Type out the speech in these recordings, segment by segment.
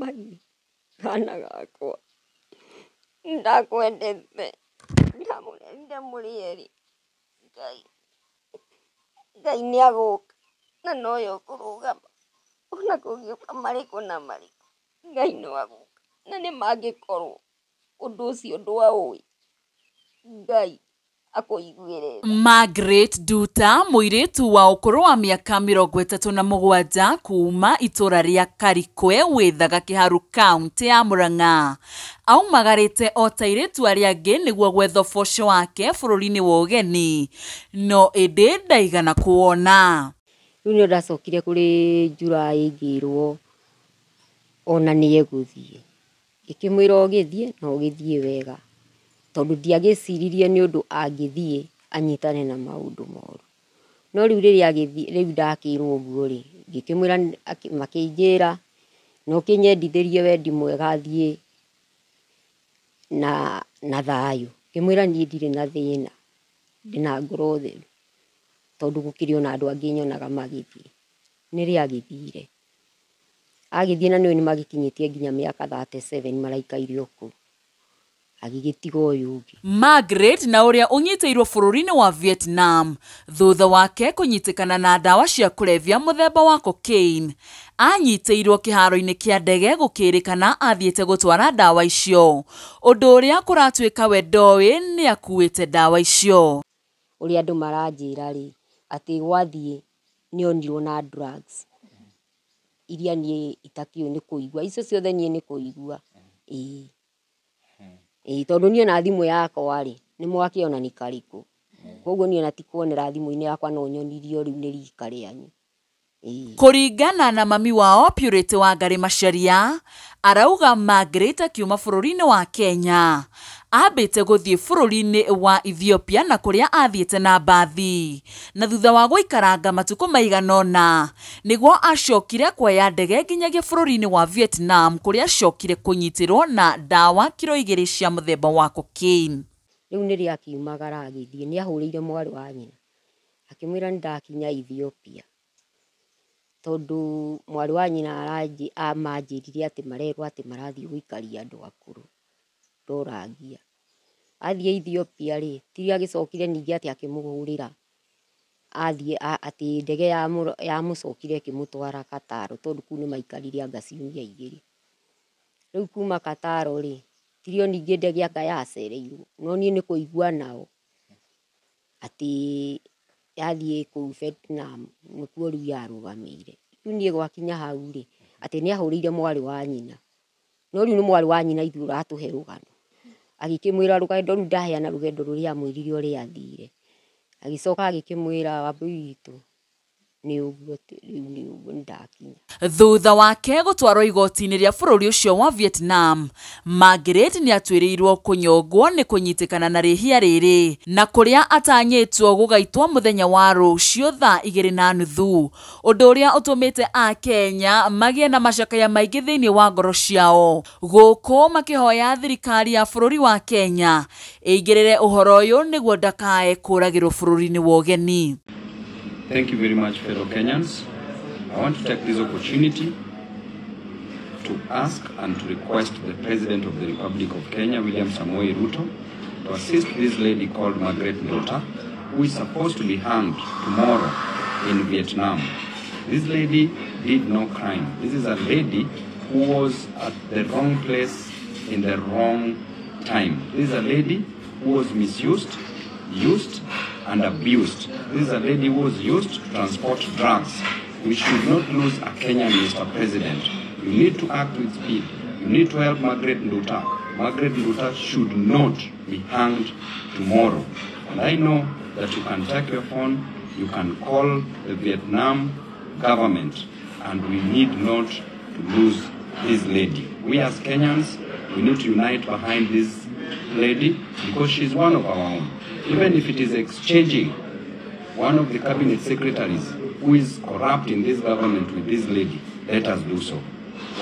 Mai. Kana gakwa. Ndakwendete. Ndamurieri. Ngai nĩ agũka na noyo kũrũgama ona kũngĩũka marĩkũ na marĩkũ Ngai no agũka na nĩ mangĩkorwo ũndũ ũcio ndwaũĩ Ngai akũiguĩre. Margaret Nduta, mũirĩtu wa ũkũrũ wa mĩaka 37 kuma itũra rĩa Karikwe wĩthaga Kĩharu kaunti ya Murang'a, aumagarĩte o ta airĩtu arĩa angĩ nĩguo gwetha ũboco wake bũrũri-inĩ wa ũgeni, no ĩndĩ ndaigana kuona. Rĩu nĩ ndacokire kũrĩ Njuraĩ ngĩrwo ona nĩ egũthiĩ, ngĩkĩmwĩra ũgĩthiĩ no ũgĩthiĩ wega, tondũ ndiagĩciririe nĩ ũndũ angĩthiĩ anyitane na maũndũ moru. No rĩu rĩrĩa agĩthiĩ, rĩu ndakĩrwo ũguo rĩ, ngĩkĩmwĩra makĩnjĩra no kĩnyendithĩrie wendi mwega athiĩ na thayũ. Ngĩmwĩra niĩ ndirĩ na thĩna, ndĩna ngoro theru, tondũ gũkĩrĩ ona andũ angĩ nyonaga magĩthiĩ. Nĩrĩ agĩthire, agĩthiĩ na nĩ magĩkinyĩtie nginya mĩaka 37 maraikaire kũu. Agĩgĩtiga ũyũ ũngĩ. Margaret na ũrĩa ũnyitĩirwo bũrũri-inĩ wa Vietnam thutha wake kũnyitĩkana na ndawa cia kũrebia mũthemba wa cocaine, anyitĩirwo kĩharo-inĩ kĩa ndege gũkĩrĩkana athiĩte gũtwara ndawa icio, ũndũ ũrĩa kũratuĩka we ndoĩ nĩ akuĩte ndawa icio. Ũrĩa andũ maranjĩra rĩ, atĩ gwathiĩ nĩ onirwo na drugs iria niĩ itakĩũĩ nĩ kũigua, icio ciothe niĩ nĩ kũigua. Tondũ niĩ ona thimũ yakwa rĩ nĩ mwakĩona nĩ karĩkũ, koguo niĩ ona ti kuonera thimũ-inĩ yakwa no nyonirio rĩu nĩ rika rĩanyu. Kũringana na mami wao Purity Wangari Macharia, arauga Margaret akiuma bũrũri-inĩ wa Kenya ambĩte gũthiĩ bũrũri-inĩ wa Ethiopia na kũrĩa athiĩte na mbathi, na thutha wa gũikaranga matukũ maigana ũna nĩguo acokire kuoya ndege nginyagia bũrũri-inĩ wa Vietnam kũrĩa acokire kũnyitĩrwo na ndawa kiro 2 cia mũthemba wa cocaine. Rĩu nĩrĩ akiumagara agĩthiĩ nĩ ahũrĩire mwarĩ wa nyina akĩmwĩra nĩ ndakinya Ethiopia, tondũ mwarĩ wa nyina amanjĩrire atĩ marerwo atĩ marathiĩ gũikaria andũ akũrũ ndorangia. Athiĩ Ethiopia rĩ, tiri agĩcokire ningĩ atĩ akĩmũhũrĩra, athiĩ atĩ ndege yamũcokire ĩkĩmũtwara Kataro, tondũ kũu nĩ maikarire anga ciumia 2. Rĩu kuma Kataro rĩ, tiri o ningĩ ndege anga yacereirwo, no niĩ nĩ kũigua nao atĩ yathiĩ kũu Vietnam nĩkuo rĩu yarũgamĩire. Rĩu niĩ gwakinya hau rĩ, atĩ nĩ ahũrĩire mwarĩ wa nyina, no rĩu nĩ mwarĩ wa nyina ithuĩ ũratũhe rũgano. Agĩkĩmwĩra rũgendo rũu ndaheana rũgendo rũrĩa amwĩrire ũrĩa athire. Agĩcoka agĩkĩmwĩra wambui witũ nĩ ũguo nĩ ndakinya. Thutha wake gũtwarwo igoti-inĩ rĩa bũrũri ũcio wa Vietnam, Margaret nĩ atuĩrĩirwo kũnyongwo nĩ kũnyitĩkana na rĩhia rĩrĩ, na kũrĩa atanyĩtwo gũgaitwo mũthenya wa rũciũ thaa 2:30, ũndũ ũrĩa ũtũmĩte a Kenya magĩe na macakaya maingĩ thĩinĩ wa ngoro ciao, gũkũ makĩhoya thirikari ya bũrũri wa Kenya ĩigĩrĩre ũhoro ũyũ nĩguo ndakae kũragĩrwo bũrũri-inĩ wa ũgeni. Thank you very much, fellow Kenyans. I want to take this opportunity to ask and to request the President of the Republic of Kenya, William Samoei Ruto, to assist this lady called Margaret Nduta, who is supposed to be hanged tomorrow in Vietnam. This lady did no crime. This is a lady who was at the wrong place in the wrong time. This is a lady who was misused, used, and abused. This is a lady who was used to transport drugs. We should not lose a Kenyan, Mr. President. You need to act with speed. You need to help Margaret Nduta. Margaret Nduta should not be hanged tomorrow. And I know that you can take your phone, you can call the Vietnam government, and we need not to lose this lady. We as Kenyans, we need to unite behind this lady because she's one of our own. Even if it is exchanging one of the cabinet secretaries who is corrupt in this government with this lady, let us do so.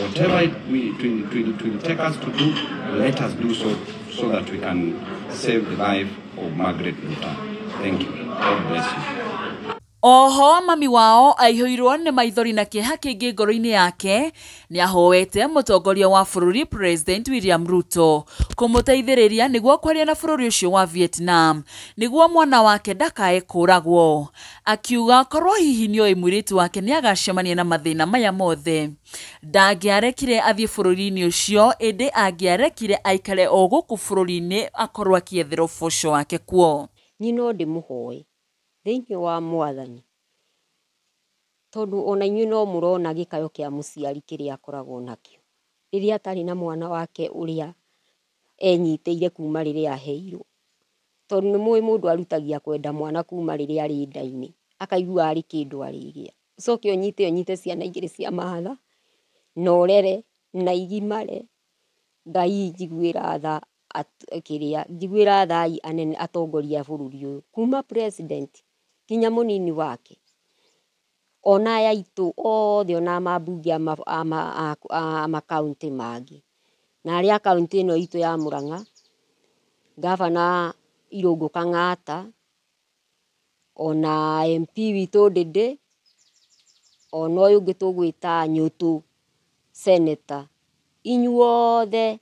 Whatever it will take us to do, let us do so that we can save the life of Margaret Nduta. Thank you. God bless you. Oho mami wao aihoirwo nĩ maithori na kĩeha kĩingĩ ngoro-inĩ yake nĩ ahoete mũtongoria wa bũrũri President William Ruto kũmũteithĩrĩria nĩguo kwaria na bũrũri ũcio wa Vietnam nĩguo mwana wake ndakae kũragwo, akiuga korwo hihi nĩoĩ mũirĩtu wake nĩ agacemania na mathĩna maya mothe ndangĩarekire athiĩ bũrũri-inĩ ũcio, ĩndĩ angĩarekire aikare o gũkũ bũrũri-inĩ akorwo akietherwo ũboco wake kuo. Niĩ no ndĩmũhoe thĩinĩ wa Mwathani, tondũ ona inyuĩ no mũrona gĩkayo kĩa mũciari kĩrĩa akoragwo nakĩo rĩrĩa atarĩ na mwana wake ũrĩa enyitĩire kuma rĩrĩa aheirwo, tondũ nĩ mũĩ mũndũ arutagia kwenda mwana kuma rĩrĩa arĩ nda-inĩ akaigua arĩ kĩndũ arĩgĩa, ũcoke ũnyite ciana igĩrĩ cia mahatha na ũrere na igimare. Ngai njiguĩra tha njiguĩra thai anene atongoria a bũrũri ũyũ kuma president kinya mũnini wake, ona aya aitũ othe, ona mambunge a makaũntĩ mangĩ na arĩa kaũntĩ ĩno itũ ya Mũrang'a, gavana Irũngũ Kang'ata, ona MP witũ Ndĩndĩ, ona ũyũ ũngĩ tũgwĩta Nyũtũ senator, inyuothe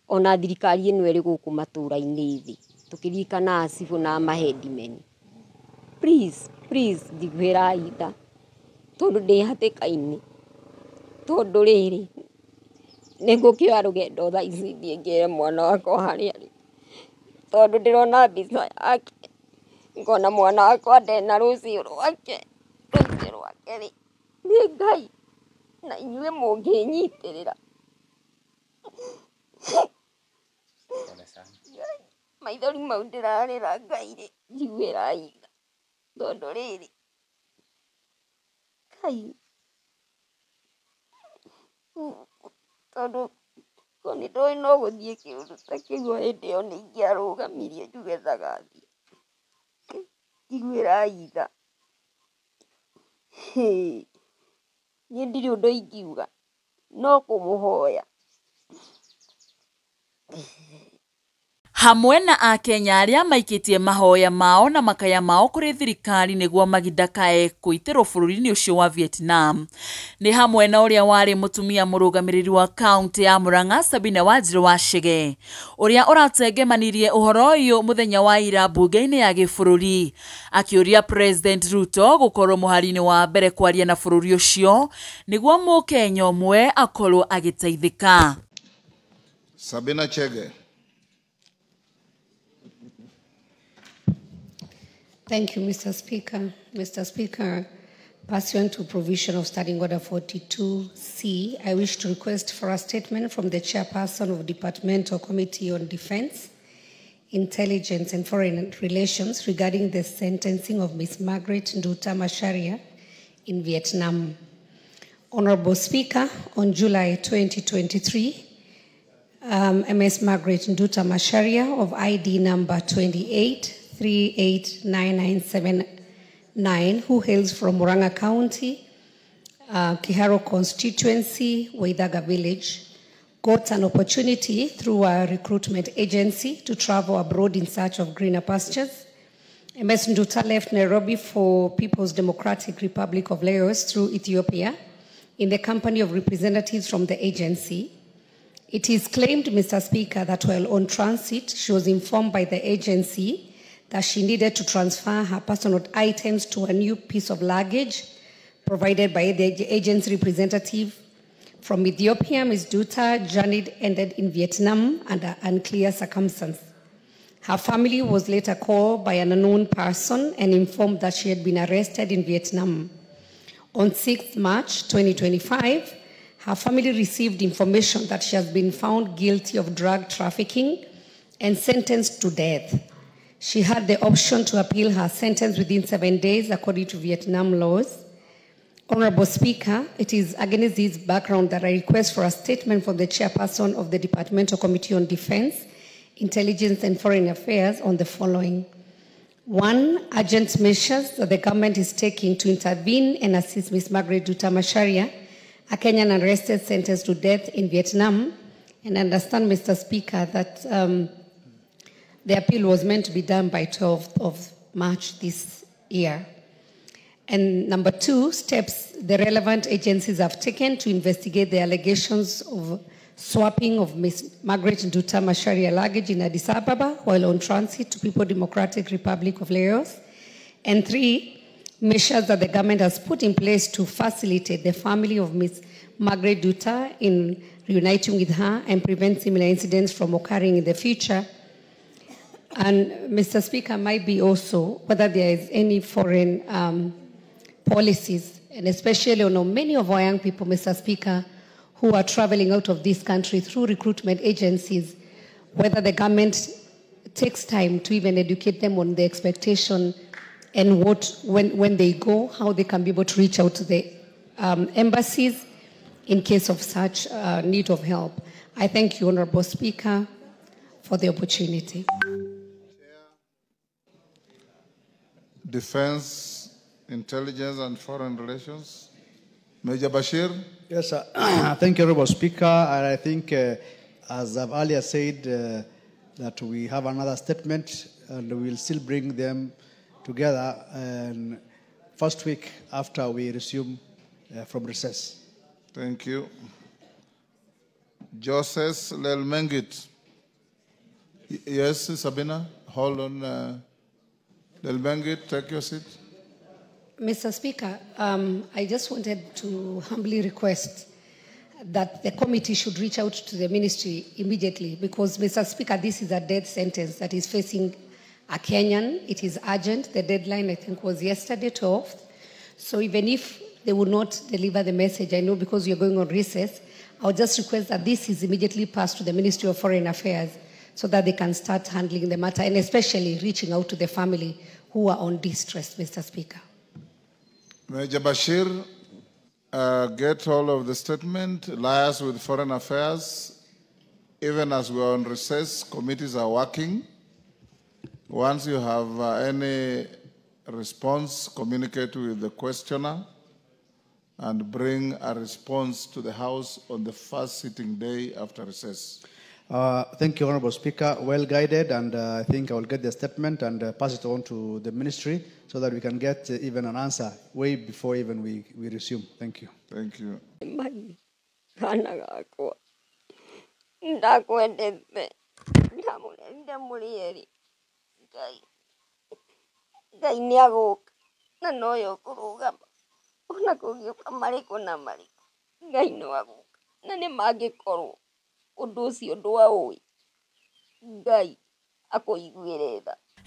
ona thirikari ĩno ĩrĩ gũkũ matũra-inĩ thĩ tũkĩririkana acibũ na mahendimeni, please njiguĩrai tha tondũ ndĩ hatĩka-inĩ, tondũ rĩrĩ nĩ ngũkĩoya rũgendo thaa ici thiĩ ngĩre mwana wakwa harĩa arĩ, tondũ ndĩrona mbica yake ngona mwana wakwa ndena rũciũ rwake rĩ, nĩ Ngai na inyuĩ mũngĩnyitĩrĩra maithori mau ndĩrarĩra Ngai rĩ, njiguĩrai tha tondũ rĩrĩ Ngai, tondũ nĩ ndũĩ no gũthiĩ kĩũndũ ta kĩu hĩndĩ ĩyo nĩ ingĩarũgamirie njuge thagathi, njiguĩrai tha. Niĩ ndirĩ ũndũ ingiuga no kũmũhoya. Hamwe na Akenya arĩa maikĩtie mahoya mao na makaya mao kũrĩ thirikari nĩguo Magi ndakae kũitĩrwo bũrũri-inĩ ũcio wa Vietnam, nĩ hamwe na ũrĩa warĩ mũtumia mũrũgamĩrĩri wa kaũntĩ ya Mũrang'a Sabina Wanjiru wa Chege, ũrĩa ũratengemanirie ũhoro ũyũ mũthenya wa ira mbunge-inĩ ya gĩbũrũri, akĩũria President Ruto gũkorwo mũhari-inĩ wa mbere kwaria na bũrũri ũcio nĩguo mũkenya ũmwe akorwo agĩteithĩka. Sabina Chege. Thank you, Mr. Speaker. Mr. Speaker, pursuant to provision of Standing Order 42C, I wish to request for a statement from the Chairperson of Departmental Committee on Defense, Intelligence and Foreign Relations regarding the sentencing of Ms. Margaret Nduta Macharia in Vietnam. Honorable Speaker, on July 2023, Ms. Margaret Nduta Macharia of ID number 28389979, who hails from Murang'a County, Kiharo constituency, Waidaga village, got an opportunity through a recruitment agency to travel abroad in search of greener pastures. Ms. Nduta left Nairobi for People's Democratic Republic of Laos through Ethiopia in the company of representatives from the agency. It is claimed, Mr. Speaker, that while on transit, she was informed by the agency that she needed to transfer her personal items to a new piece of luggage provided by the agency representative. From Ethiopia, Ms. Nduta journey ended in Vietnam under unclear circumstances. Her family was later called by an unknown person and informed that she had been arrested in Vietnam. On 6th March 2025, her family received information that she has been found guilty of drug trafficking and sentenced to death. She had the option to appeal her sentence within 7 days according to Vietnam laws. Honorable Speaker, it is against this background that I request for a statement from the Chairperson of the Departmental Committee on Defense, Intelligence and Foreign Affairs on the following. 1, urgent measures that the government is taking to intervene and assist Ms. Margaret Nduta Macharia, a Kenyan arrested sentenced to death in Vietnam. And I understand, Mr. Speaker, that the appeal was meant to be done by 12th of March this year. And number 2, steps the relevant agencies have taken to investigate the allegations of swapping of Ms. Margaret Nduta Macharia luggage in Addis Ababa while on transit to People Democratic Republic of Laos. And 3, measures that the government has put in place to facilitate the family of Ms. Margaret Nduta in reuniting with her and prevent similar incidents from occurring in the future. And Mr. Speaker, might be also whether there is any foreign policies, and especially on many of our young people, Mr. Speaker, who are traveling out of this country through recruitment agencies, whether the government takes time to even educate them on the expectation and when they go, how they can be able to reach out to the embassies in case of such need of help. I thank you, Honorable Speaker, for the opportunity. Defense, Intelligence and Foreign Relations. Major Bashir. Yes, sir. Thank you, Honorable Speaker. And I think, as I've earlier said, that we have another statement and we'll still bring them together first week after we resume from recess. Thank you. Joseph Lelmengit. Yes, Sabina, hold on. Lelmengit, take your seat. Mr. Speaker, I just wanted to humbly request that the committee should reach out to the ministry immediately because, Mr. Speaker, this is a death sentence that is facing a Kenyan. It is urgent. The deadline, I think, was yesterday, 12th. So even if they will not deliver the message, I know because you're going on recess, I'll just request that this is immediately passed to the Ministry of Foreign Affairs so that they can start handling the matter and especially reaching out to the family who are on distress, Mr. Speaker. Major Bashir, get all of the statement, liaise with Foreign Affairs. Even as we are on recess, committees are working. Once you have any response, communicate with the questioner and bring a response to the House on the first sitting day after recess. Thank you, Honorable Speaker. Well guided, and I think I will get the statement and pass it on to the ministry so that we can get even an answer way before even we resume. Thank you. Thank you.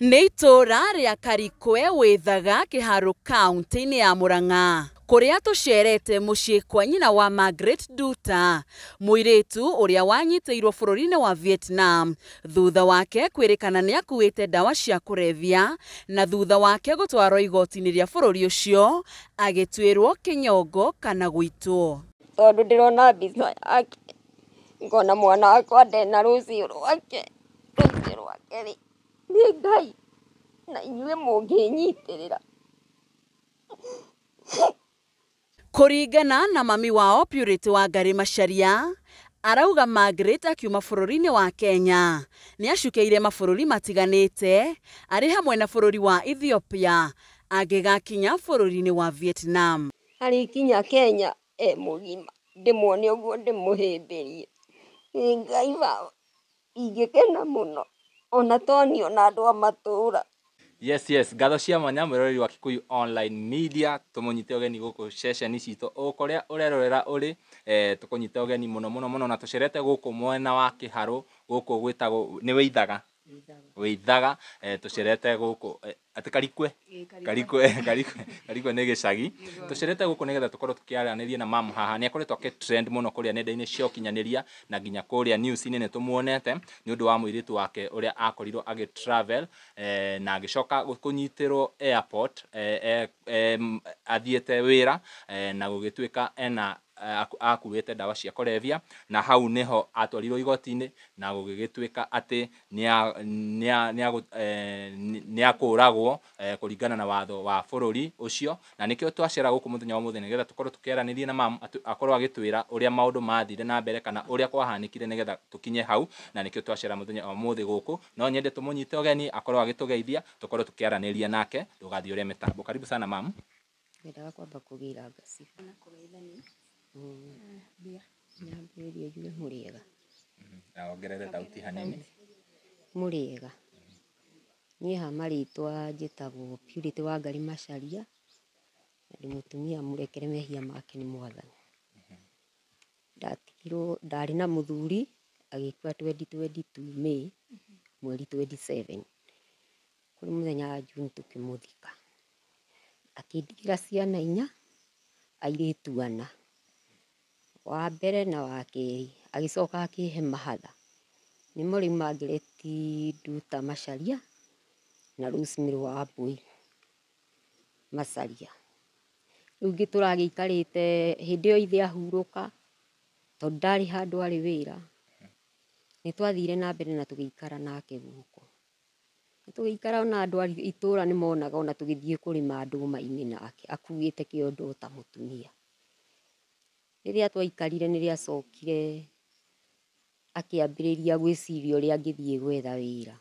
Nĩ itũũra rĩa Karikwe wĩthaga Kĩharũ kaunti-inĩ ya Mũrang'a kũrĩa tũcerete mũciĩ kwa nyina wa Margaret Nduta, mũirĩtu ũrĩa wanyitĩirwo bũrũri-inĩ wa Vietnam thutha wake kwĩrĩkana nĩ akuĩte ndawa cia kũrebia na thutha wake gũtwarwo igoti-inĩ rĩa bũrũri ũcio agĩtuĩrwo kĩnyongo kana gũitwo. Tondũ ndĩrona mbica yake ngona mwana wakwa ndena rũciũ rwake rĩ nĩ Ngai na inyuĩ mũngĩnyitĩrĩra. Kũringana na mami wao Purity Wangari Macharia, arauga Margaret akiuma bũrũri-inĩ wa Kenya nĩ acukeire mabũrũri matiganĩte arĩ hamwe na bũrũri wa Ethiopia angĩgakinya bũrũri-inĩ wa Vietnam. Arĩkinya Kenya mũgima ndĩmuone ũguo ndĩmũhĩmbĩrie. Ngai baba ingĩkena mũno ona tonio na andũ a matũũra. Yes, ngatho cia mwanya mwĩroreri wa Kikuyu Online Media tũmũnyite ũgeni gũkũ ceceni citũ ũkũrĩa ũrerorera ũrĩ tũkũnyite ũgeni mũno na tũcerete gũkũ mwena wa Kĩharũ gũkũ gwĩtagwo nĩ Wĩithaga tũcerete gũkũ atĩ Karikwe nĩ gĩcagi tũcerete gũkũ nĩgetha tũkorwo tũkĩaranĩria na mamu haha nĩ akoretwo trend mũno kũrĩa nenda-inĩ cia ũkinyanĩria na nginya kũrĩa news-inĩ nĩ tũmuonete nĩ ũndũ wa mũirĩtu wake ũrĩa akorirwo travel na agĩcoka kũnyitĩrwo airport athiĩte wĩra na gũgĩtuĩka ena akuĩte ndawa cia kũrebia na hau niho atwarirwo igoti-inĩ na gũgĩtuĩka atĩ nĩ akũragwo kũringana na watho wa bũrũri ũcio na nĩkĩo twacera gũkũ mũthenya wa mũthenya nĩgetha tũkorwo tũkĩaranĩria na mamu akorwo agĩtwĩra ũrĩa maũndũ mathire na mbere kana ũrĩa kwahanĩkire nĩgetha tũkinye hau na nĩkĩo twacera mũthenya wa mũthĩ gũkũ no nyende tũmũnyite ũgeni akorwo agĩtũgeithia tũkorwo tũkĩaranĩria nake ndũgathiĩ ũrĩa mĩtambo. Karibu sana mamu. Ngendaga kwamba kugira ngacibũ. Na kũgeithania. Mbia. Nyambĩrĩrie njuge mũrĩega. Na ongerere thauti hanini. Mũrĩega. Niĩ ha marĩtwa njĩtagwo Purity Wangari Macharia. Na ndĩ mũtumia mũrekere mehia make nĩ Mwathani. Ndatigirwo ndarĩ na mũthuri agĩkua 2022 May mweri 27. Kũrĩ mũthenya wa June tũkĩmũthika. Akĩndigĩra ciana 4 airĩtu 4. Wa mbere na wa kerĩ agĩcoka akĩhe mahatha. Nĩmo rĩu Margaret Nduta Macharia na Rosemary Wambui Macharia. Rĩu tũragĩikarĩte hĩndĩ ĩyo ithe ahurũka tondũ ndarĩ handũ arĩ wĩra. Nĩtwathire na mbere na tũgĩikara nake gũkũ. Tũgĩikara na andũ a itũũra nĩmonaga ona tũgĩthiĩ kũrĩma ndũma-inĩ nake akuĩte kĩondo ta mũtumia. Rĩrĩa twaikarire nĩrĩacokire akĩambĩrĩria gwĩciria ũrĩa angĩthiĩ gwetha wĩra.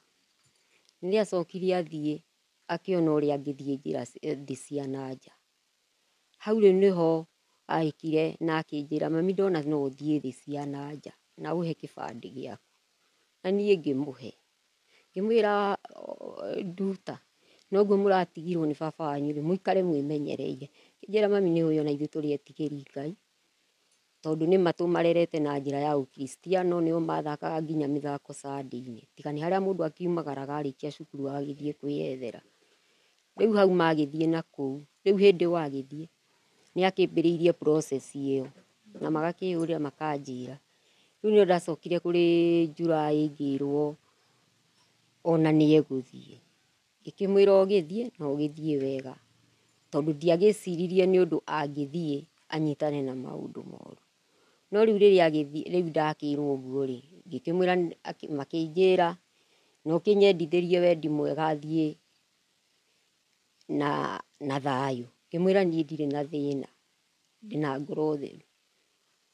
Nĩrĩacokire athiĩ akĩona ũrĩa angĩthiĩ njĩra thĩ cia nanja. Hau rĩu nĩho aikire na akĩnjĩra mami ndona no ũthiĩ thĩ cia nanja na ũhe kĩbandĩ gĩaku. Na niĩ ngĩmũhe. Ngĩmwĩra Nduta noguo mũratigirwo nĩ baba wanyu rĩ mũikare mwĩmenyereire. Akĩnjĩra mami nĩ ũĩ ona ithuĩ tũrĩ etigĩri Ngai. Tondũ nĩma tũmarerete na njĩra ya ũkristiano nĩo mathakaga nginya mĩthako Sunday-inĩ. Tiga nĩ harĩa mũndũ akiumagaraga arĩkia cukuru agagĩthiĩ kwĩyethera. Rĩu hau magĩthiĩ na kũu. Rĩu hĩndĩ ĩyo agĩthiĩ nĩakĩambĩrĩirie process ĩyo na magakĩhũrĩra makanjĩra. Rĩu nĩyo ndacokire kũrĩ July ngĩrwo ona nĩegũthiĩ. Ngĩkĩmwĩra ũgĩthiĩ na ũgĩthiĩ wega. Tondũ ndiagĩciririe nĩ ũndũ angĩthiĩ anyitane na maũndũ moru. No rĩu rĩrĩa agĩthiĩ rĩu ndakĩrwo ũguo rĩ ngĩkĩmwĩra makĩnjĩra no kĩnyendithĩrie wendi mwega thiĩ na thayũ. Ngĩmwĩra niĩ ndirĩ na thĩna. Ndĩna ngoro theru.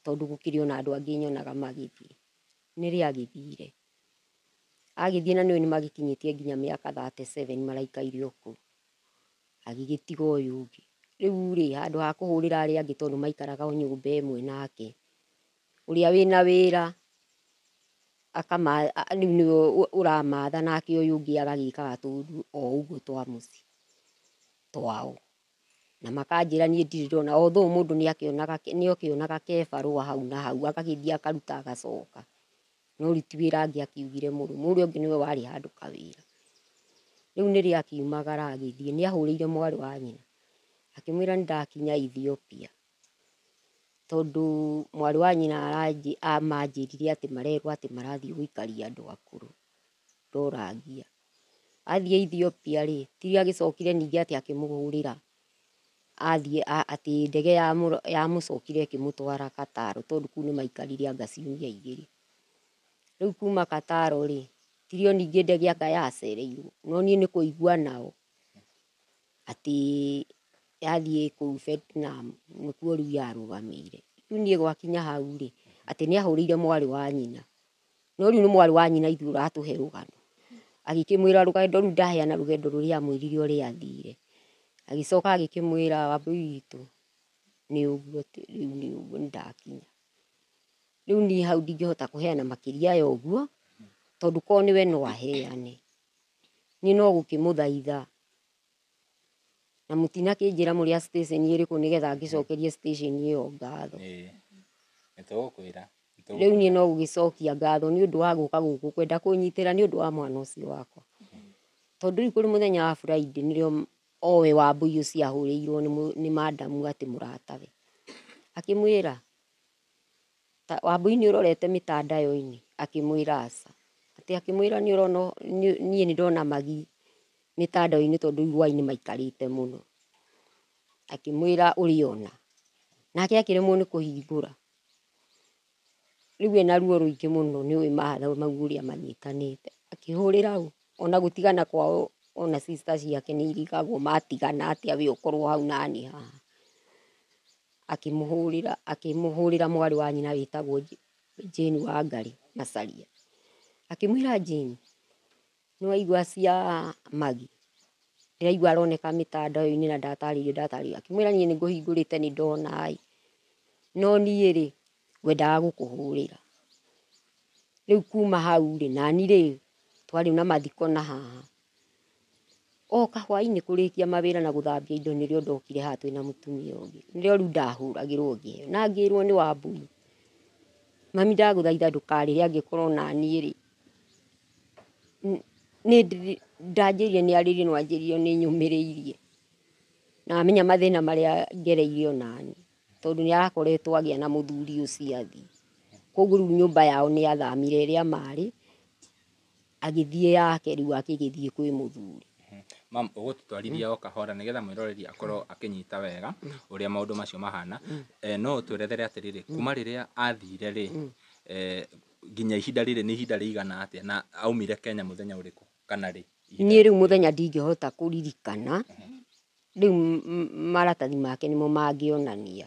Tondũ gũkĩrĩ ona andũ angĩ nyonaga magĩthiĩ. Nĩrĩ agĩthire. Agĩthiĩ na nĩwe nĩmagĩkinyĩtie nginya mĩaka 37 maraikaire o kũu. Agĩgĩtiga ũyũ ũngĩ. Rĩu rĩ handũ ha kũhũrĩra arĩa angĩ tondũ maikaraga o nyũmba ĩmwe nake. Ũrĩa wĩna wĩra rĩu nĩwe ũramatha nake ũyũ ũngĩ agagĩkaga tũũru o ũguo twa mũciĩ twao. Na makanjĩra niĩ ndirĩ ndona although mũndũ nĩokĩonaga kebarũa hau na hau agagĩthiĩ akaruta agacoka. No rĩu ti wĩra angĩakiugire mũrũmu. Ũrĩa ũngĩ nĩwe warĩ handũ kawĩra. Rĩu nĩrĩ akiumagara agĩthiĩ nĩahũrĩire mwarĩ wa nyina. Akĩmwĩra nĩndakinya Ethiopia. Tondũ mwarĩ wa nyina amanjĩrire atĩ marerwo atĩ marathiĩ gũikaria andũ akũrũ. Ndorangia. Athiĩ Ethiopia rĩ ti agĩcokire ningĩ atĩ akĩmũhũrĩra. Athiĩ atĩ ndege yamũcokire ĩkĩmũtwara Kataro tondũ kũu nĩmaikarire anga ciumia 2. Rĩu kuma Kataro rĩ tirio ningĩ ndege anga yacereirwo. No niĩ nĩkũigua nao atĩ yathiĩ kũu Vietnam nĩkuo rĩu yarũgamĩire. Rĩu niĩ gwakinya hau rĩ atĩ nĩahũrĩire mwarĩ wa nyina. No rĩu nĩ mwarĩ wa nyina ithuĩ ũratũhe rũgano. Agĩkĩmwĩra rũgendo rũu ndaheana rũgendo rũrĩa amwĩrire ũrĩa athire. Agĩcoka agĩkĩmwĩra Wambui witũ nĩ ũguo rĩu nĩ ũguo nĩndakinya. Rĩu niĩ hau ndingĩhota kũheana makĩria ya ũguo tondũ korwo nĩwe no aheane. Niĩ no gũkĩmũthaitha. Na mũtinakĩnjĩra mũrĩ a station ĩrĩkũ nĩgetha ngĩcokerie station ĩyo ngatho. Nĩtũgũkwĩra. Rĩu niĩ no gũgĩcokia ngatho nĩ ũndũ wa gũka gũkũ kwenda kũnyitĩra nĩ ũndũ wa mwana ũcio wakwa. Tondũ rĩu kũrĩ mũthenya wa Friday nĩrĩo owe Wambui ũcio ahũrĩirwo nĩ madamu atĩ mũratawe. Akĩmwĩra Wambui nĩũrorete mĩtandao-inĩ. Akĩmwĩra aca. Atĩ akĩmwĩra nĩũrona niĩ nĩndona magi mĩtandao-inĩ tondũ rĩu hwainĩ maikarĩte mũno. Akĩmwĩra ũrĩona. Nake akĩremwo nĩ kũhingũra. Rĩu ena ruo rũingĩ mũno nĩũĩ mahatha mau ũrĩa manyitanĩte. Akĩhũrĩra ũ ona gũtigana kwao ona sister ciake nĩirigagwo matigana atĩa we ũkorwo hau nani haha. Akĩmũhũrĩra mwarĩ wa nyina wĩtagwo Jane Wangari Macharia. Akĩmwĩra Jane nĩwaigua cia magi. ndiraigua aroneka mitandao-inĩ na ndatarĩrio akĩmwĩra niĩ nĩngũhingũrĩte nĩ ndona no niĩ rĩ ngwendaga gũkũhũrĩra rĩu kuma hau rĩ nani rĩ twarĩ na mathiko na haha oka hwainĩ kũrĩkia mawĩra na gũthambia indo nĩrĩo ndokire haha twĩna mũtumia ũngĩ nĩrĩo rĩu ndahũragĩrwo ngĩheo na ngĩrwo nĩ Wambui mami ndagũthaitha ndũkarĩre angĩkorwo naniĩ rĩ ndanjĩrire nĩ arĩrie no anjĩrire nĩ nyũmĩrĩirie na amenya mathĩna marĩa ngereire onani tondũ nĩ arakoretwo agĩa na mũthuri ũcio athi koguo rĩu nyũmba yao nĩ athamire ĩrĩa marĩ agĩthiĩ yake rĩu akĩgĩthiĩ kwĩ mũthuri. Mam ũgũtũtwarithia o kahora nĩgetha mwĩroreri akorwo akĩnyita wega ũrĩa maũndũ macio mahana no tũrethere atĩrĩrĩ kuma rĩrĩa athire rĩ nginya ihinda rĩrĩ nĩ ihinda rĩigana atĩa na aumire Kenya mũthenya ũrĩkũ kana rĩ? Niĩ rĩu mũthenya ndingĩhota kũririkana rĩu maratathi make nĩmo mangĩonania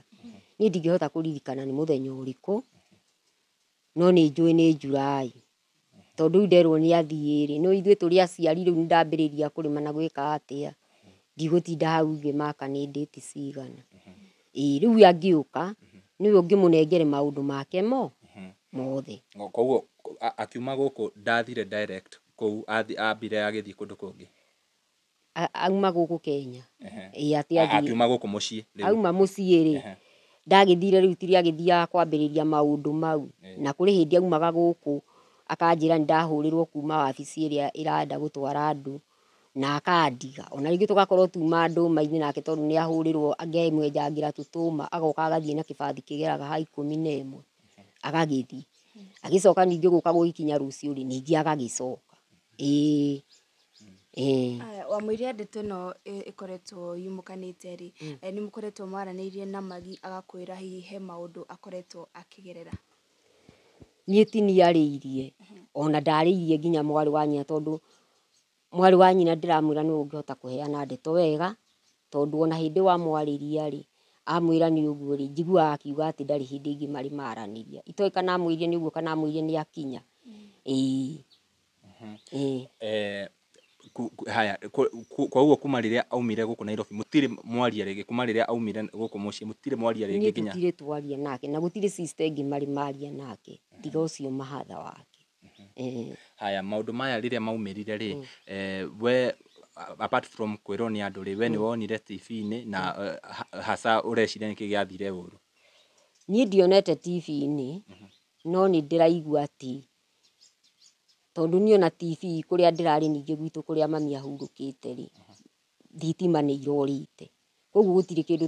niĩ ndingĩhota kũririkana nĩ mũthenya ũrĩkũ no nĩ njũĩ nĩ Julai tondũ rĩu nderwo nĩ athiĩ rĩ no ithuĩ tũrĩ aciari rĩu nĩndambĩrĩria kũrĩma na gwĩka atĩa ndigũtinda hau ngĩmaka nĩ date cigana rĩu angĩũka nĩwe ũngĩmũnengere maũndũ make mothe. Koguo akiuma gũkũ ndathire direct kũu ambire agĩthiĩ kũndũ kũngĩ auma gũkũ Kenya akiuma gũkũ mũciĩ auma mũciĩ rĩ ndagĩthire rĩu tiri agĩthiaga kwambĩrĩria maũndũ mau na kũrĩ hĩndĩ aumaga gũkũ akanjĩra ndahũrĩrwo kuma wabici ĩrĩa ĩrenda gũtwara andũ na akandiga ona rĩngĩ tũgakorwo tuma ndũma-inĩ nake tondũ nĩ ahũrĩrwo angemwenjangira tũtũma agoka agathiĩ na kĩbathi kĩgeraga ha 11 agagĩthiĩ agĩcoka ningĩ gũka gũkinya rũciũ rĩ ningĩ agagĩcoka Wamũiria ndeto ĩno ĩkoretwo yumũkanĩte rĩ nĩ mũkoretwo mwaranĩirie na Magi agakwĩra hihi he maũndũ akoretwo akĩgerera? Niĩ ti niarĩirie ona ndarĩirie nginya mwarĩ wa nyina tondũ mwarĩ wa nyina ndĩramwĩra nĩwe ũngĩhota kũheana ndeto wega tondũ ona hĩndĩ wa mwarĩria rĩ amwĩra nĩ ũguo rĩ njiguaga akiuga atĩ ndarĩ hĩndĩ ĩngĩ marĩ maranĩria itoĩ kana amwĩrie nĩ ũguo kana amwĩrie nĩ akinya haya koguo kuma rĩrĩa aumire gũkũ Nairobi mũtirĩ mwaria rĩngĩ kuma rĩrĩa aumire gũkũ mũciĩ mũtirĩ mwaria rĩngĩ nginya gũtirĩ twaria nake na gũtirĩ sister ĩngĩ marĩ maria nake tiga ũcio mahatha wake. Haya maũndũ maya rĩrĩa maumĩrire rĩ we apart from kwĩrwo nĩ andũ rĩ we nĩ wonire TV-inĩ na hasa ũreciria nĩkĩ gĩathire ũru? Niĩ ndionete TV-inĩ no nĩ ndĩraigua atĩ tondũ niĩ ona TV kũrĩa ndĩrarĩ ningĩ gwitũ kũrĩa mami ahurũkĩte rĩ thitima nĩ irorĩte koguo gũtirĩ kĩndũ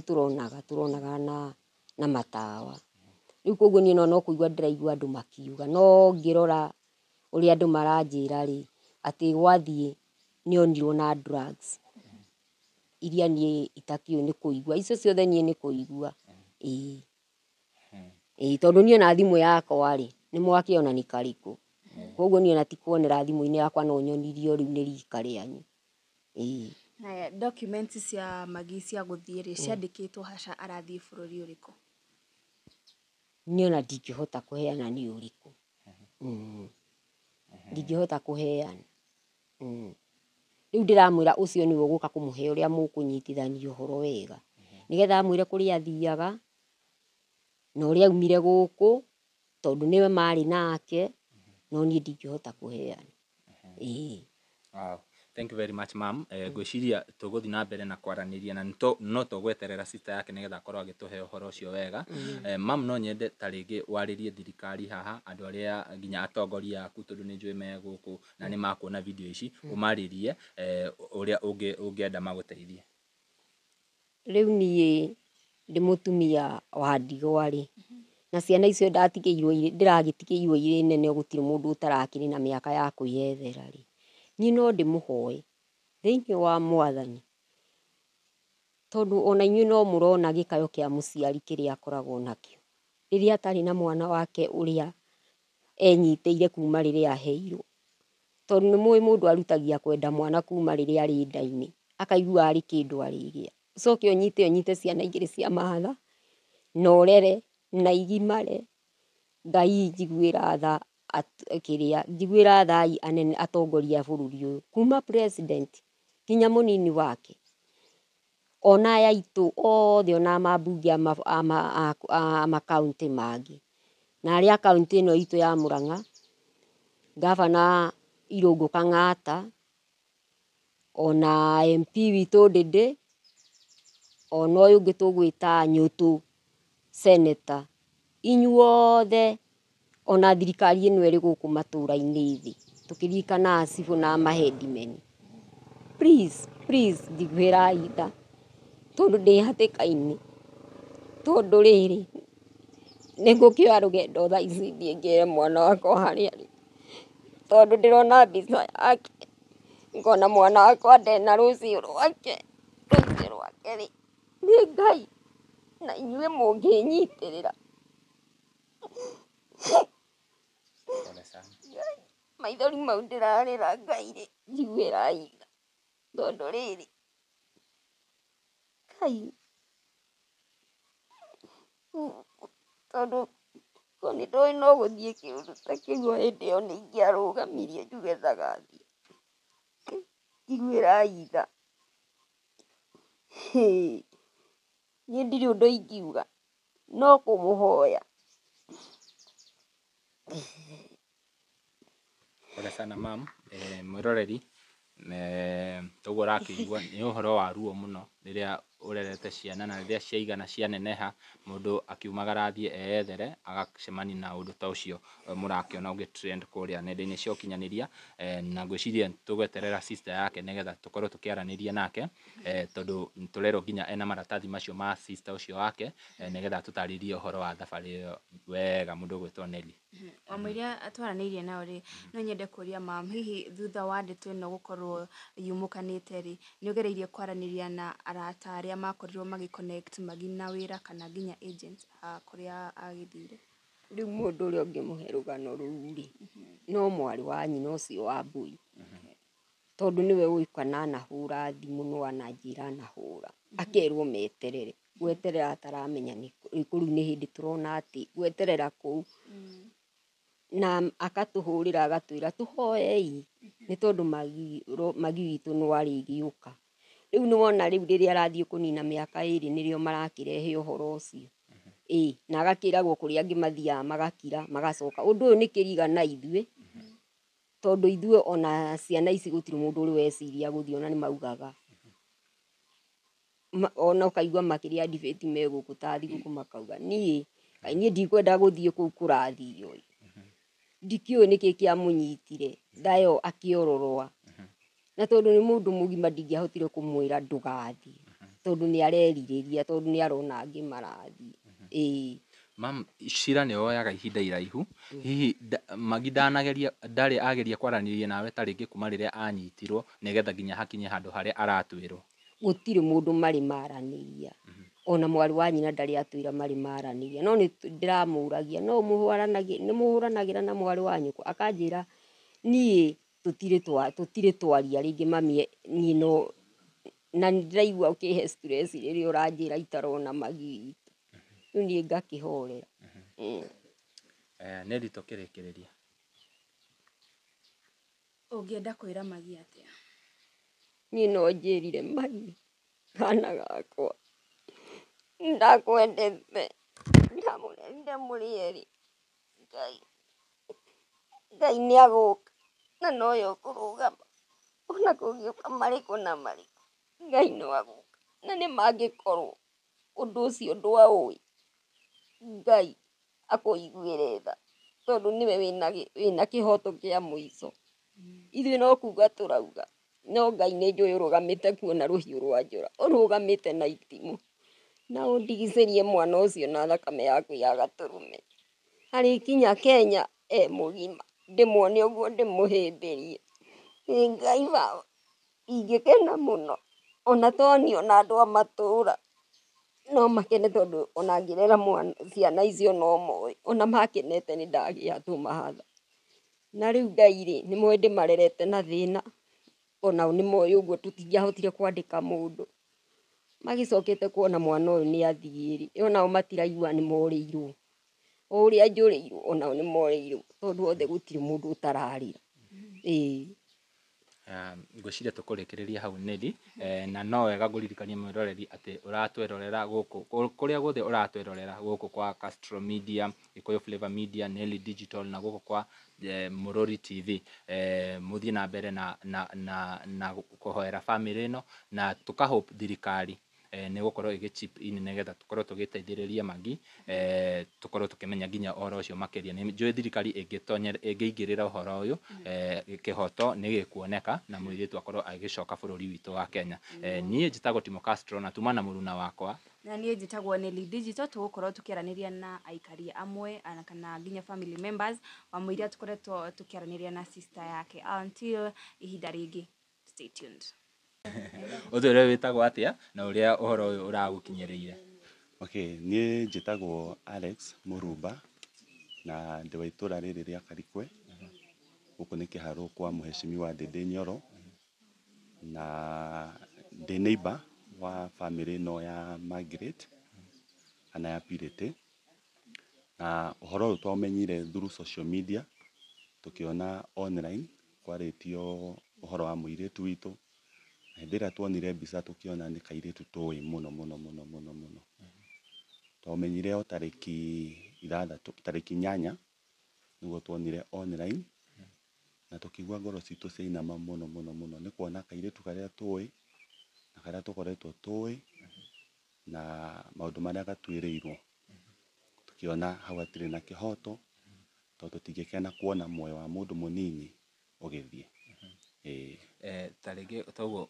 tũronaga na matawa rĩu koguo niĩ no kũigua ndĩraigua andũ makiuga no ngĩrora ũrĩa andũ maranjĩra rĩ atĩ gwathiĩ nĩ onirwo na drugs iria niĩ itakĩũĩ nĩ kũigua icio ciothe niĩ nĩ kũigua tondũ niĩ ona thimũ yakwa rĩ nĩ mwakĩona nĩ karĩkũ koguo niĩ ona ti kuonera thimũ-inĩ yakwa no nyonirio rĩu nĩ rika rĩanyu. Haya documents cia Magi cia gũthiĩ rĩ ciandĩkĩtwo haca arathiĩ bũrũri ũrĩkũ? Niĩ ona ndingĩhota kũheana nĩ ũrĩkũ ndingĩhota kũheana rĩu ndĩramwĩra ũcio nĩwe ũgũka kũmũhe ũrĩa mũkũnyitithania ũhoro wega nĩgetha amwĩre kũrĩa athiaga na ũrĩa aumire gũkũ tondũ nĩwe marĩ nake no niĩ ndingĩhota kũheana. Thank you very much ma'am. Ngwĩciria tũgũthiĩ na mbere na kwaranĩria na no tũgweterera sister yake nĩgetha akorwo agĩtũhe ũhoro ũcio wega. Ma'am no nyende ta rĩngĩ warĩrie thirikari haha andũ arĩa nginya atongoria aku tondũ nĩ njũĩ me gũkũ na nĩ makuona video ici ũmarĩrie ũrĩa ũngĩenda magũteithie. Rĩu niĩ ndĩ mũtumia wa ndigwa rĩ na ciana icio ndĩragĩtigĩirwo irĩ nene gũtirĩ mũndũ ũtarakĩrĩ na mĩaka ya kwĩyethera rĩ niĩ no ndĩmũhoe thĩinĩ wa Mwathani tondũ ona inyuĩ no mũrona gĩkayo kĩa mũciari kĩrĩa akoragwo nakĩo rĩrĩa atarĩ na mwana wake ũrĩa enyitĩire kuma rĩrĩa aheirwo tondũ nĩ mũĩ mũndũ arutagia kwenda mwana kuma rĩrĩa arĩ nda-inĩ akaigua arĩ kĩndũ arĩgĩa ũcoke ũnyite ciana igĩrĩ cia mahatha na ũrere na igimare Ngai njiguĩra tha njiguĩra thai anene atongoria bũrũri ũyũ kuma president kinya munini wake ona aya itu othe ona mambunge ama county mangĩ na aria county ĩno itu ya Murang'a gavana Irungu Kang'ata ona MP witũ Ndindi ona ũyũ ũngĩ tũgwĩta Nyũtũ senator inyuothe ona thirikari ĩno ĩrĩ gũkũ matũra-inĩ thĩ tũkĩririkana cibũ na maheadmen please ndigwĩrai tha tondũ ndĩ hatĩka-inĩ tondũ rĩrĩ nĩngũkĩoya rũgendo thaa ici thiĩ ngĩre mwana wakwa harĩa arĩ tondũ ndĩrona mbica yake ngona mwana wakwa ndena rũciũ rwake rĩ nĩ Ngai na inyuĩ mũngĩnyitĩrĩra maithori mau ndĩrarĩra Ngai rĩ njiguĩrai tha tondũ rĩrĩ Ngai tondũ nĩndoĩ no gũthiĩ kĩũndũ ta kĩu o hĩndĩ ĩyo nĩ ingĩarũgamirie njuge ndagathiĩ njiguĩrai tha niĩ ndirĩ ũndũ ingiuga no kũmũhoya. Pole sana mam, mwĩroreri toguo ũrakĩigua nĩ ũhoro wa ruo mũno rĩrĩa ũrerete ciana na rĩrĩa ciaigana cianeneha mũndũ akiumagara athiĩ eyethere agacemania na ũndũ ta ũcio mũrakĩona ũgĩ trend kũrĩa nenda-inĩ cia ũkinyanĩria na ngwĩciria tũgweterera sister yake nĩgetha tũkorwo tũkĩaranĩria nake tondũ tũrerwo nginya ena maratathi macio ma sister ũcio wake nĩgetha tũtarĩrie ũhoro wa thabarĩ ĩyo wega mũndũ ũgwĩtwo Nelly. Wamũiria twaranĩirie nao rĩ no nyende kũria mam hihi thutha wa ndeto ĩno gũkorwo yumũkanĩte rĩ nĩ ũgereirie kwaranĩria na arata arĩa makorirwo magĩconnect magina wĩra kana nginya agent kũrĩa agĩthire? Rĩu mũndũ ũrĩa ũngĩmũhe rũgano rũu rĩ no mwarĩ wa nyina ũcio wa Mbui tondũ nĩwe ũĩ kana anahũra thimũ no ananjĩra anahũra akerwo meterere gweterera ataramenya nĩ kũ rĩu nĩ hĩndĩ tũrona atĩ gweterera kũu na akatũhũrĩra agatwĩra tũhoyei nĩ tondũ magi witũ nĩ warĩgĩũka. Rĩu nĩ wona rĩu rĩrĩa arathiĩ kũnina mĩaka 2 nĩrĩo marakĩrehe ũhoro ũcio na agakĩragwo kũrĩa angĩ mathiaga magakira magacoka. Ũndũ ũyũ nĩ kĩriga na ithuĩ tondũ ithuĩ ona ciana ici gũtirĩ mũndũ ũrĩ weciria gũthiĩ ona nĩ maugaga ona ũkaigua makĩria debate megũkũ ta thigũkũ makauga niĩ ndikwenda gũthiĩ kũu kũrathio ndikĩũĩ nĩkĩ kĩamũnyitire Thayo akĩororoa na tondũ nĩ mũndũ mũgima ndingĩahotire kũmwĩra ndũgathiĩ tondũ nĩ arerirĩria tondũ nĩ arona angĩ marathiĩ. Mam, cira nĩ woyaga ihinda iraihu hihi Magi ndarĩ ageria kwaranĩria nawe ta rĩngĩ kuma rĩrĩa anyitirwo nĩgetha nginya hakinye handũ harĩa aratwĩrwo? Gũtirĩ mũndũ marĩ maranĩria ona mwarĩ wa nyina ndarĩ atwĩra marĩ maranĩria no nĩ ndĩramũragia no nĩ mũhũranagĩra na mwarĩ wa nyũkwa akanjĩra niĩ tũtirĩ twaria rĩngĩ mami niĩ no na ndĩraigua ũkĩhe stress rĩrĩa ũranjĩra itarona Magi witũ rĩu niĩ ngakĩhorera. Nelly tũkĩrĩkĩrĩria ũngĩenda kwĩra Magi atĩa? Niĩ no njĩrire Magi kana gakwa ndakwendete ndamũrerire mũrĩ erĩ Ngai nĩ agũka na noyo ũkũrũgama ona kũngĩũka marĩkũ na marĩkũ Ngai no agũka na nĩ mangĩkorwo ũndũ ũcio ndwaũĩ Ngai akũiguĩre tha tondũ nĩwe wĩna kĩhoto kĩa mũico ithuĩ no kuga tũrauga no Ngai nĩ njũĩ ũrũgamĩte kuo na rũhiũ rwa njora ũrũgamĩte na itimũ na ũndigicĩrie mwana ũcio na thakame yaku ya gatũrũme arĩkinya Kenya mũgima ndĩmuone ũguo ndĩmũhĩmbĩrie. Ngai baba ingĩkena mũno ona tonio na andũ a matũra no makene tondũ ona ngĩrera ciana icio no moĩ ona makenete nĩ ndagĩatũma hatha na rĩu Ngai rĩ nĩ moĩ ndĩmarerete na thĩna ona nĩ moĩ ũguo tũtingĩahotire kwandĩka mũndũ magĩcokete kuona mwana ũyũ nĩ athiĩ onao matiraigua nĩ morĩirwo o ũrĩa njũrĩirwo onao nĩ morĩirwo tondũ othe gũtirĩ mũndũ ũtararĩra. ngwiciria tukurekereria hau Neri na no wega nguririkanie mwiroreri ati uratwerorera guku kuria guothe uratwerorera guku kwa Castro Media, Gikuyu Flavor Media, Nelly Digital na guku kwa Murori TV. Muthie na mbere na kuhoera family no na tukahope thirikari nä gåkorwo ä chip in nä getha tå korwo tå gä teithĩrĩria magi tå tukimenya nginya oro ũcio makĩria. Nĩ njũĩ thirikari ĩngĩingĩrĩra ũhoro ũyũ kĩhoto nĩ gĩkuoneka na mũirĩtu akorwo agĩcoka bũrũri witũ wa Kenya. Niĩ njĩtagwo Timo Castro na tuma na mũruna wakwa na niĩ njĩtagwo Nelly Digital. Tũgũkorwo tũkĩaranĩria na aikari amwe kana nginya family members wa mũiria tũkoretwo tũkĩaranĩria na sister yake. Until ihinda rĩngĩ, stay tuned. Ũthũ ũrĩa wĩtagwo atĩa na ũrĩa ũhoro ũyũ ũragũkinyĩrĩire? Okay, niĩ njĩtagwo Alex Mũrumba na ndĩ wa itũra rĩrĩ rĩa Karikwe. Gũkũ nĩ kĩharo kwa Mheshimiwa Ndindi Nyoro na ndĩ neighbor wa family no ya Margaret kana ya Pirete. Na ũhoro ũyũ twamenyire through social media, tukiona online kwarĩtio ũhoro wa mũirĩtu witũ. Hĩndĩ ĩrĩa tuonire mbica tukiona nĩ kairĩtu tũĩ mũno. Twamenyire o tarĩki 8 nĩguo tuonire online na tukigua ngoro citũ ciainama mũno. Nĩ kuona kairĩtu karĩa tũĩ na karĩa tũkoretwo tũĩ na maũndũ marĩa gatuĩrĩirwo. Tukiona hau hatirĩ na kĩhoto tondũ tũtingĩkena kuona muoyo wa mũndũ mũnini ũgĩthiĩ. Tarĩngĩ toguo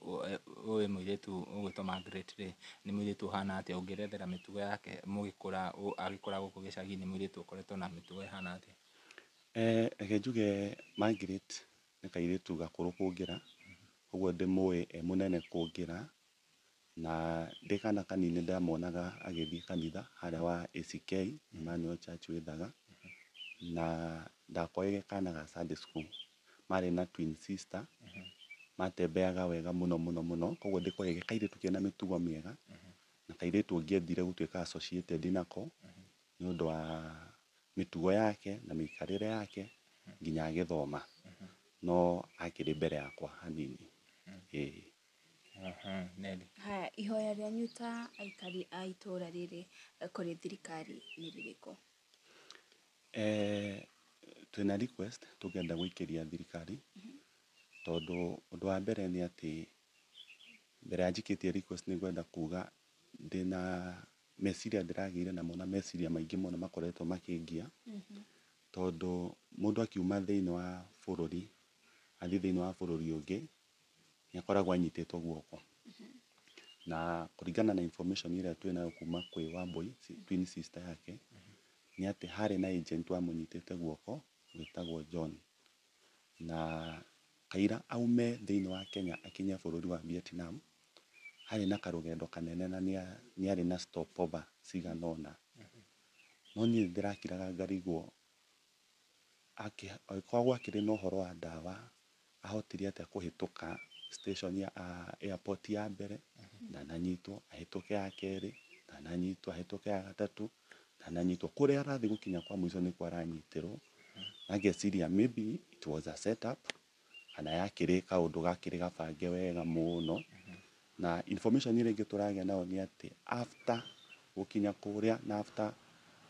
ũĩ mũirĩtu ũgwĩtwo Margaret rĩ, nĩ mũirĩtu ũhana atĩa ũngĩrethera mĩtugo yake mũgĩkũra agĩkũra gũkũ gĩcagi-inĩ? Mũirĩtu ũkoretwo na mĩtugo ĩhana atĩa? Reke njuge Margaret nĩ kairĩtu gakũrũ kũngĩra, ũguo ndĩmũĩ mũnene kũngĩra, na ndĩ kana kanini ndamonaga agĩthiĩ kanitha harĩa wa ACK Emmanuel Church wĩthaga, na ndakoege kana ga Sunday school. Marĩ na twin sister matembeaga wega mũno. Koguo ndĩkoege kairĩtu kena mĩtugo mĩega na kairĩtu ũngĩendire gũtuĩka associated nako nĩ ũndũ wa mĩtugo yake na mĩikarĩre yake nginya agĩthoma, no akĩrĩ mbere yakwa hanini. Haya, ihoya rĩanyu ta aikari a itũra rĩrĩ kũrĩ thirikari nĩ rĩrĩkũ? Twĩna request tũngĩenda gũikĩria thirikari tondũ ũndũ wa mbere nĩ atĩ mbere ya njikĩtie request nĩ ngwenda kuga ndĩna meciria ndĩragĩire namo na meciria maingĩ mũno makoretwo makĩngia, tondũ mũndũ akiuma thĩinĩ wa bũrũri athiĩ thĩinĩ wa bũrũri ũngĩ nĩ akoragwo anyitĩtwo guoko. Na kũringana na information ĩrĩa twĩnayo kuma kwĩ Wambui twin sister yake nĩ atĩ harĩ na agent wamũnyitĩte guoko wĩtagwo John, na kaira aume thĩinĩ wa Kenya akinya bũrũri wa Vietnam harĩ na karũgendo kanene na nĩ arĩ na stopover cigana ũna. No niĩ ndĩrakiraga ngarigwo agĩkoragwo akĩrĩ na ũhoro wa ndawa ahotire atĩa kũhĩtũka station ya airport ya mbere ndananyitwo, ahĩtũke ya kerĩ ndananyitwo, ahĩtũke ya gatatũ ndananyitwo. Kũrĩa arathiĩ gũkinya kwa mũico nĩkuo aranyitĩrwo. Na ngeciria maybe it was a setup kana yakĩrĩ kaũndũ gakĩrĩ gabange wega mũno. Na information ĩrĩa ĩngĩ tũragĩa nayo nĩ atĩ after gũkinya kũrĩa na after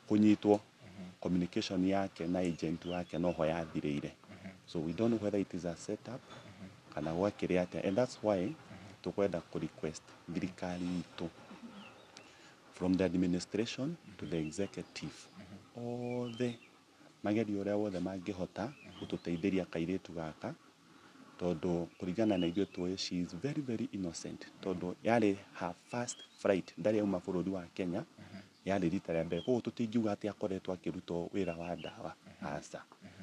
kũnyitwo communication yake na agent wake noho yathirĩire. So we don't know whether it is a setup kana gwakĩrĩ atĩa, and that's why tũkwenda request thirikari itũ from the administration to the executive othe magerio ũrĩa wothe mangĩhota gũtũteithĩria kairĩtu gaka, tondũ kũringana na ithuĩ tũĩ she is very innocent, tondũ yarĩ her first flight ndarĩ auma bũrũri wa Kenya, yarĩ rita rĩa mbere. Koguo tũtingiuga atĩ akoretwo akĩrutwo wĩra wa ndawa, aca,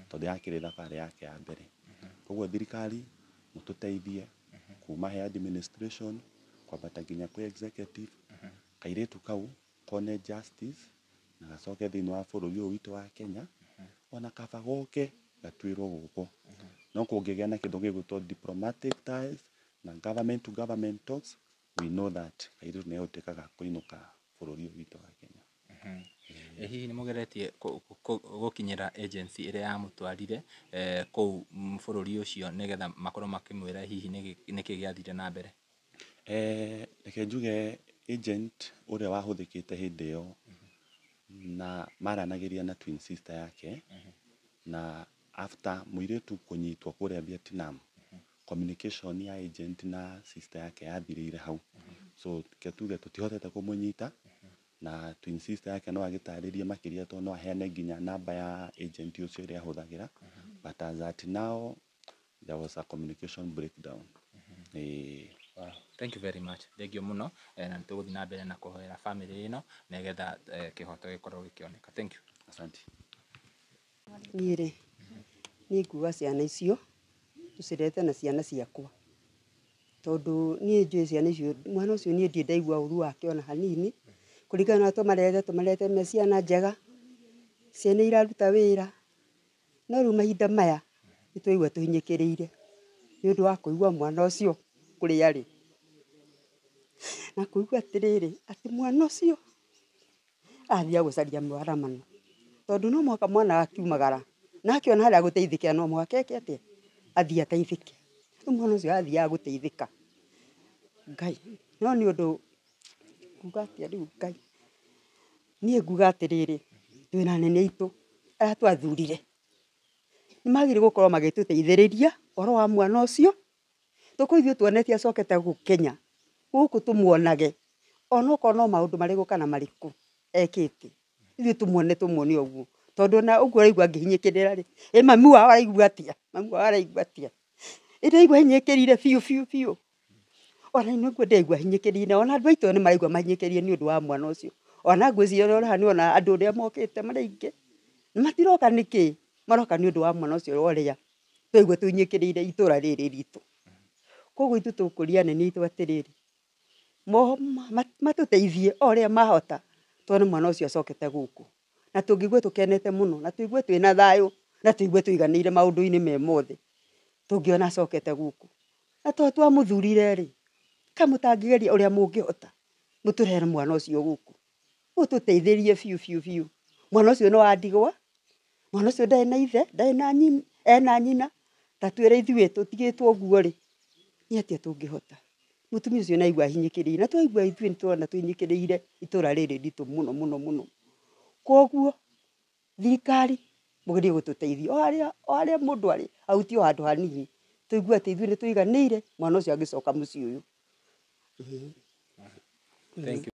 tondũ yakĩrĩ thabarĩ yake ya mbere. Koguo thirikari mũtũteithie kuma he administration kwambata nginya kwĩ executive, kairĩtu kau kone justice na gacoke thĩinĩ wa bũrũri ũyũ witũ wa Kenya, ona kaba goke gatuĩrwo gũkũ. No kũngĩgĩa na kĩndũ gĩgwĩtwo diplomatic ties na government to government talks, we know that kairĩtu nĩ egũtuĩka ga kũinũka bũrũri ũyũ witũ wa Kenya. hihi nĩ mũgeretie gũkinyĩra agency ĩrĩa yamũtwarire kũu bũrũri ũcio nĩgetha makorwo makĩmwĩra hihi nĩkĩ gĩathire na mbere? Reke njuge agent ũrĩa wahũthĩkĩte hĩndĩ ĩyo na maranagĩria na twin sister yake, na after mũirĩtu kũnyitwo kũrĩa Vietnam, communication ya agent na sister yake yathirĩire hau. So tuge tũtihotete kũmũnyita, na twin sister yake no agĩtarĩrie makĩria tondũ no aheane nginya namba ya agent ũcio ĩrĩa ahũthagĩra, but as at now there was a communication breakdown. Wow. Thank you very much. Thengio mũno na nĩtũgũthiĩ na mbere na kũhoera family ĩno nĩgetha kĩhoto gĩkorwo gĩkĩoneka. Thank you. Asante. Niĩ nguga ciana icio tũcirete na ciana ciakwa, tondũ niĩ njũĩ ciana icio, mwana ũcio niĩ ndiĩ ndaigua ũru wake ona hanini, kũringana na tũmarete me ciana njega, ciana iraruta wĩra, no rĩu mahinda maya nĩtwaigua tũhinyĩkĩrĩire nĩ ũndũ wa kũigua mwana ũcio kũrĩa arĩ, na kũigua atĩrĩrĩ atĩ mwana ũcio athiĩ gũcaria maramano, tondũ no mũhaka mwana akiumagara na akĩona harĩa gũteithĩkĩra no mũhaka eke atĩa athiĩ ateithĩke. Rĩu mwana ũcio athiaga gũteithĩka, Ngai no nĩ ũndũ nguga atĩa rĩu Ngai, niĩ nguga atĩrĩrĩ twĩna anene aitũ arĩa twathurire nĩmagĩrĩire gũkorwo magĩtũteithĩrĩria ũhoro wa mwana ũcio, tũkũ ithuĩ tuonete acokete gũkũ Kenya gũkũ tũmuonage, onokorwo no maũndũ marĩkũ kana marĩkũ ekĩte, ithuĩ tũmuone ũguo, tondũ na ũguo araigua ngĩhinyĩkĩrĩra rĩ, mami wao araigua atĩa, ndaigua hinyĩkĩrire biũ, ona nĩguo ndaigua hinyĩkĩrire, ona andũ aitũ nĩmaraigua mahinyĩkĩrire nĩ ũndũ wa mwana ũcio, ona ngwĩciria ũrĩa hana ona andũ ũrĩa mokĩte marĩ aingĩ matiroka nĩkĩ, maroka nĩ ũndũ wa mwana ũcio ũrĩa twaigua tũhinyĩkĩrĩire itũra rĩrĩ ritũ. Koguo ithuĩ tũkũria anene aitũ atĩrĩrĩ, matũteithie o ũrĩa mahota, tondũ mwana ũcio acokete gũkũ, na tũngĩigua tũkenete mũno, na tũigue twĩna thayũ, na tũigue tũiganĩire maũndũ-inĩ me mothe tũngĩona acokete gũkũ, na tondũ twamũthurire rĩ, kaĩ mũtangĩgeria ũrĩa mũngĩhota mũtũrehere mwana ũcio gũkũ, mũtũteithĩrie biũ, mwana ũcio nĩ wa ndigwa, mwana ũcio ndarĩ na ithe, ndarĩ na nyina, ena nyina, ta twĩre ithuĩ tũtigĩtwo ũguo rĩ, nĩ atĩa tũngĩhota. Mũtumia ũcio naigua hinyĩkĩrĩire, na twaigua ithuĩ nĩtũrona tũhinyĩkĩrĩire itũra rĩrĩ ritũ mũno. Koguo thirikari mũgerie gũtũteithia o harĩa mũndũ arĩ, ahutie o handũ hanini, tũigue atĩ ithuĩ nĩtũiganĩire, mwana ũcio agĩcoka mũciĩ ũyũ. Thank you.